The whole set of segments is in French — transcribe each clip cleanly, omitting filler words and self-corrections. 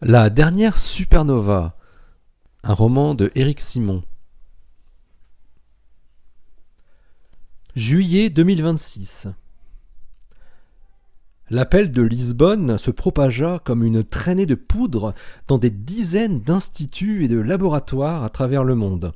La dernière supernova, un roman de Éric Simon. Juillet 2026. L'appel de Lisbonne se propagea comme une traînée de poudre dans des dizaines d'instituts et de laboratoires à travers le monde.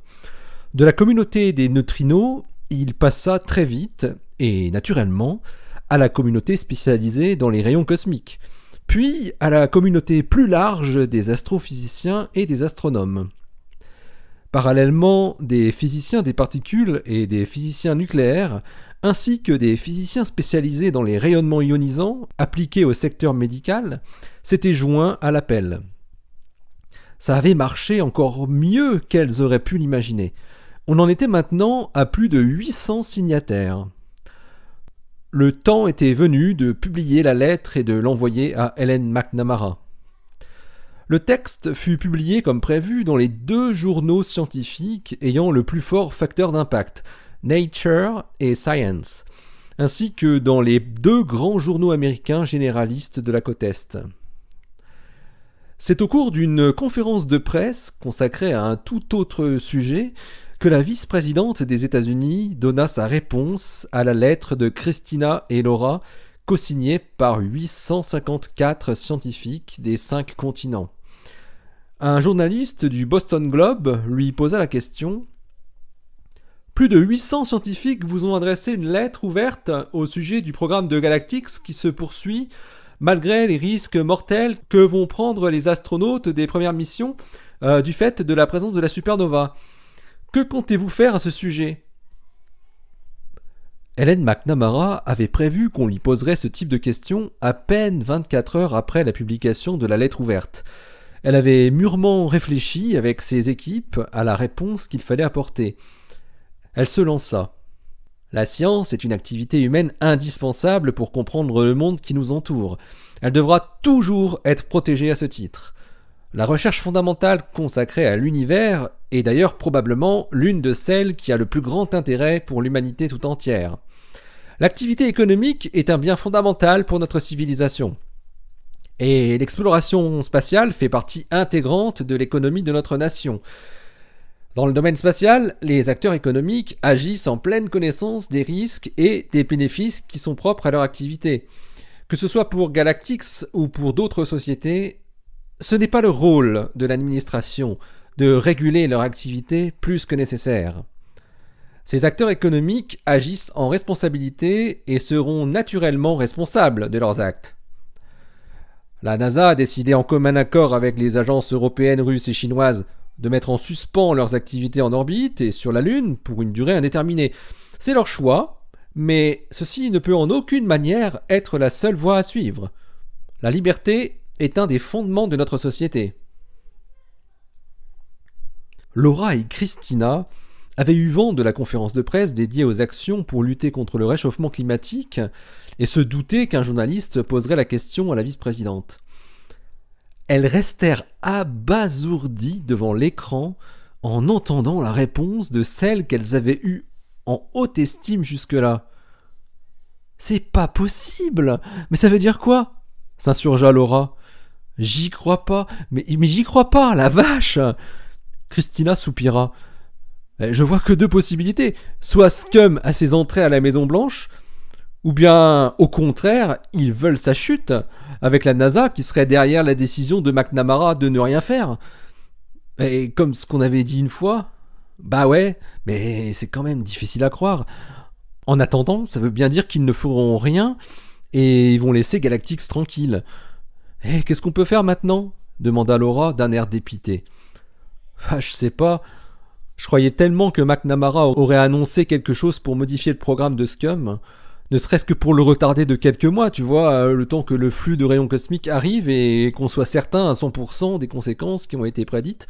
De la communauté des neutrinos, il passa très vite, et naturellement, à la communauté spécialisée dans les rayons cosmiques, puis à la communauté plus large des astrophysiciens et des astronomes. Parallèlement, des physiciens des particules et des physiciens nucléaires, ainsi que des physiciens spécialisés dans les rayonnements ionisants appliqués au secteur médical, s'étaient joints à l'appel. Ça avait marché encore mieux qu'elles auraient pu l'imaginer. On en était maintenant à plus de 800 signataires. Le temps était venu de publier la lettre et de l'envoyer à Helen McNamara. Le texte fut publié comme prévu dans les 2 journaux scientifiques ayant le plus fort facteur d'impact, Nature et Science, ainsi que dans les 2 grands journaux américains généralistes de la côte Est. C'est au cours d'une conférence de presse consacrée à un tout autre sujet que la vice-présidente des États-Unis donna sa réponse à la lettre de Christina et Laura, co-signée par 854 scientifiques des 5 continents. Un journaliste du Boston Globe lui posa la question « Plus de 800 scientifiques vous ont adressé une lettre ouverte au sujet du programme de Galactix qui se poursuit malgré les risques mortels que vont prendre les astronautes des premières missions du fait de la présence de la supernova. Que comptez-vous faire à ce sujet ?» Helen McNamara avait prévu qu'on lui poserait ce type de questions à peine 24 heures après la publication de la lettre ouverte. Elle avait mûrement réfléchi avec ses équipes à la réponse qu'il fallait apporter. Elle se lança. La science est une activité humaine indispensable pour comprendre le monde qui nous entoure. Elle devra toujours être protégée à ce titre. La recherche fondamentale consacrée à l'univers est d'ailleurs probablement l'une de celles qui a le plus grand intérêt pour l'humanité tout entière. L'activité économique est un bien fondamental pour notre civilisation. Et l'exploration spatiale fait partie intégrante de l'économie de notre nation. Dans le domaine spatial, les acteurs économiques agissent en pleine connaissance des risques et des bénéfices qui sont propres à leur activité. Que ce soit pour Galactix ou pour d'autres sociétés, ce n'est pas le rôle de l'administration de réguler leur activité plus que nécessaire. Ces acteurs économiques agissent en responsabilité et seront naturellement responsables de leurs actes. La NASA a décidé en commun accord avec les agences européennes, russes et chinoises de mettre en suspens leurs activités en orbite et sur la Lune pour une durée indéterminée. C'est leur choix, mais ceci ne peut en aucune manière être la seule voie à suivre. La liberté est un des fondements de notre société. Laura et Christina avaient eu vent de la conférence de presse dédiée aux actions pour lutter contre le réchauffement climatique et se doutaient qu'un journaliste poserait la question à la vice-présidente. Elles restèrent abasourdies devant l'écran en entendant la réponse de celle qu'elles avaient eue en haute estime jusque-là. « C'est pas possible ! Mais ça veut dire quoi ?» s'insurgea Laura. « J'y crois pas, mais j'y crois pas, la vache !» Christina soupira. « Je vois que 2 possibilités. Soit Scum a ses entrées à la Maison Blanche, ou bien, au contraire, ils veulent sa chute, avec la NASA qui serait derrière la décision de McNamara de ne rien faire. Et comme ce qu'on avait dit une fois, bah ouais, mais c'est quand même difficile à croire. En attendant, ça veut bien dire qu'ils ne feront rien et ils vont laisser Galactix tranquille. Et qu'est-ce qu'on peut faire maintenant ? Demanda Laura d'un air dépité. Ah, je sais pas. Je croyais tellement que McNamara aurait annoncé quelque chose pour modifier le programme de Scum, ne serait-ce que pour le retarder de quelques mois, tu vois, le temps que le flux de rayons cosmiques arrive et qu'on soit certain à 100% des conséquences qui ont été prédites.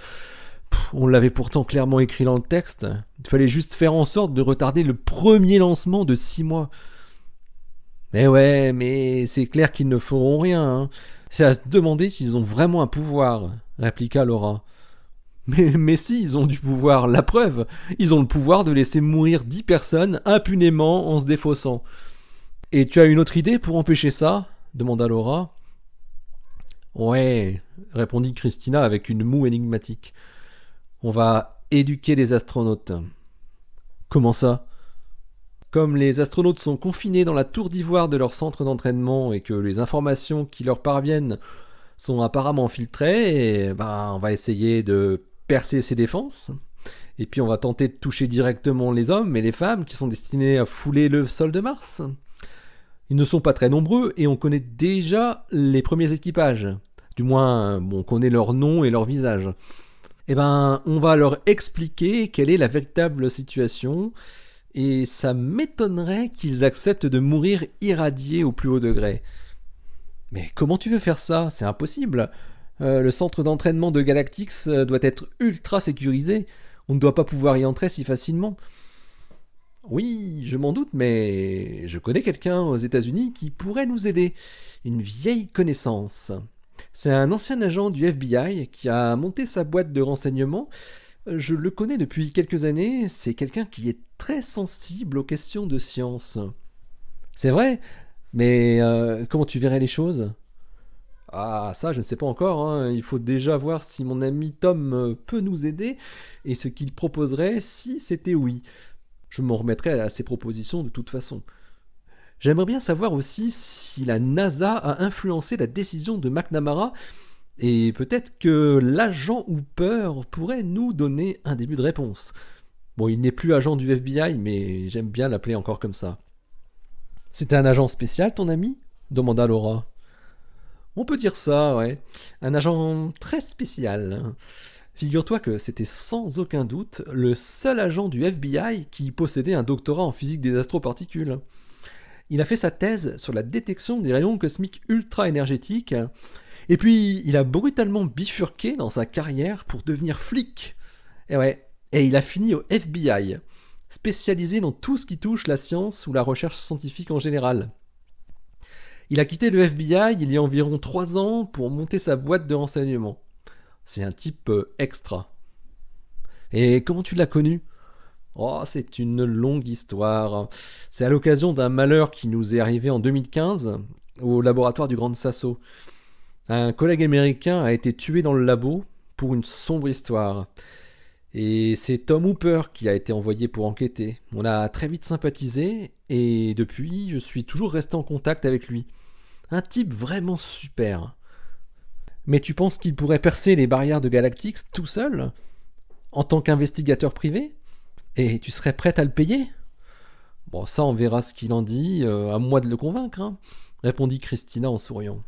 On l'avait pourtant clairement écrit dans le texte. Il fallait juste faire en sorte de retarder le premier lancement de 6 mois. Mais ouais, mais c'est clair qu'ils ne feront rien, hein. C'est à se demander s'ils ont vraiment un pouvoir, répliqua Laura. Mais si, ils ont du pouvoir, la preuve, ils ont le pouvoir de laisser mourir 10 personnes impunément en se défaussant. Et tu as une autre idée pour empêcher ça ? Demanda Laura. Ouais, répondit Christina avec une moue énigmatique. On va éduquer les astronautes. Comment ça? Comme les astronautes sont confinés dans la tour d'ivoire de leur centre d'entraînement et que les informations qui leur parviennent sont apparemment filtrées, on va essayer de percer ces défenses. Et puis on va tenter de toucher directement les hommes et les femmes qui sont destinés à fouler le sol de Mars. Ils ne sont pas très nombreux et on connaît déjà les premiers équipages. Du moins, on connaît leur nom et leur visage. On va leur expliquer quelle est la véritable situation et ça m'étonnerait qu'ils acceptent de mourir irradiés au plus haut degré. Mais comment tu veux faire ça? C'est impossible. Le centre d'entraînement de Galactix doit être ultra sécurisé. On ne doit pas pouvoir y entrer si facilement. Oui, je m'en doute, mais je connais quelqu'un aux États-Unis qui pourrait nous aider. Une vieille connaissance. C'est un ancien agent du FBI qui a monté sa boîte de renseignements. Je le connais depuis quelques années. C'est quelqu'un qui est très sensible aux questions de science. C'est vrai, mais comment tu verrais les choses? Ah, ça, je ne sais pas encore, hein. Il faut déjà voir si mon ami Tom peut nous aider et ce qu'il proposerait si c'était oui. Je m'en remettrai à ses propositions de toute façon. J'aimerais bien savoir aussi si la NASA a influencé la décision de McNamara et peut-être que l'agent Hooper pourrait nous donner un début de réponse. Bon, il n'est plus agent du FBI, mais j'aime bien l'appeler encore comme ça. C'était un agent spécial, ton ami? Demanda Laura. On peut dire ça, ouais. Un agent très spécial. Figure-toi que c'était sans aucun doute le seul agent du FBI qui possédait un doctorat en physique des astroparticules. Il a fait sa thèse sur la détection des rayons cosmiques ultra-énergétiques, et puis il a brutalement bifurqué dans sa carrière pour devenir flic. Et il a fini au FBI, spécialisé dans tout ce qui touche la science ou la recherche scientifique en général. Il a quitté le FBI il y a environ 3 ans pour monter sa boîte de renseignements. C'est un type extra. Et comment tu l'as connu? Oh, c'est une longue histoire. C'est à l'occasion d'un malheur qui nous est arrivé en 2015 au laboratoire du Grand Sasso. Un collègue américain a été tué dans le labo pour une sombre histoire. Et c'est Tom Hooper qui a été envoyé pour enquêter. On a très vite sympathisé et depuis, je suis toujours resté en contact avec lui. Un type vraiment super. Mais tu penses qu'il pourrait percer les barrières de Galactix tout seul? En tant qu'investigateur privé? Et tu serais prête à le payer? Bon, ça on verra ce qu'il en dit, à moi de le convaincre, hein, répondit Christina en souriant.